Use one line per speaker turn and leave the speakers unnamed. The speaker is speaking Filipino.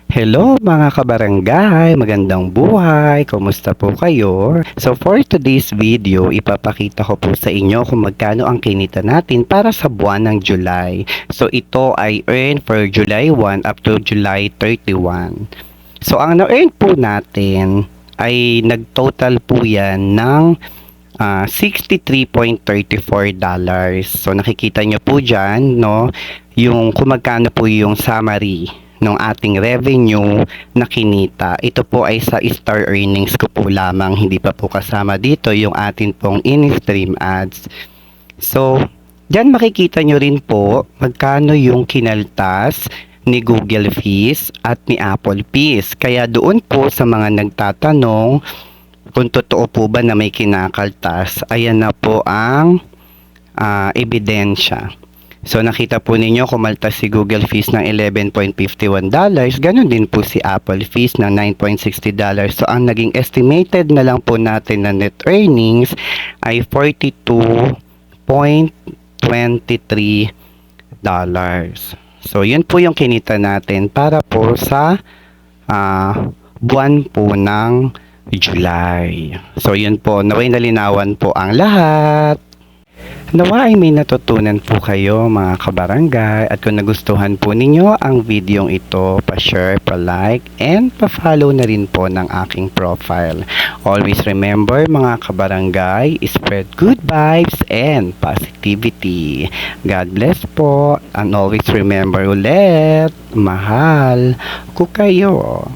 Hello mga kabarangay, magandang buhay, kumusta po kayo? So for today's video, ipapakita ko po sa inyo kung magkano ang kinita natin para sa buwan ng July. So ito ay earn for July 1 up to July 31. So ang na-earn po natin ay nag-total po yan ng $63.34. So nakikita nyo po dyan, no, yung kung magkano po yung summary ng ating revenue na kinita. Ito po ay sa star earnings ko po lamang, hindi pa po kasama dito yung atin pong in-stream ads. So, dyan makikita nyo rin po magkano yung kinaltas ni Google Fees at ni Apple Fees. Kaya doon po sa mga nagtatanong kung totoo po ba na may kinakaltas, ayan na po ang ebidensya. So nakita po ninyo kumaltas si Google Fees ng $11.51, ganun din po si Apple Fees ng $9.60. So ang naging estimated na lang po natin na net earnings ay $42.23. So yun po yung kinita natin para po sa buwan po ng July. So yun po, naway nalinawan po ang lahat. Nawa ay may natutunan po kayo mga kabarangay, at kung nagustuhan po ninyo ang videong ito, pa-share, pa-like, and pa-follow na rin po ng aking profile. Always remember mga kabarangay, spread good vibes and positivity. God bless po, and always remember ulit, mahal ko kayo.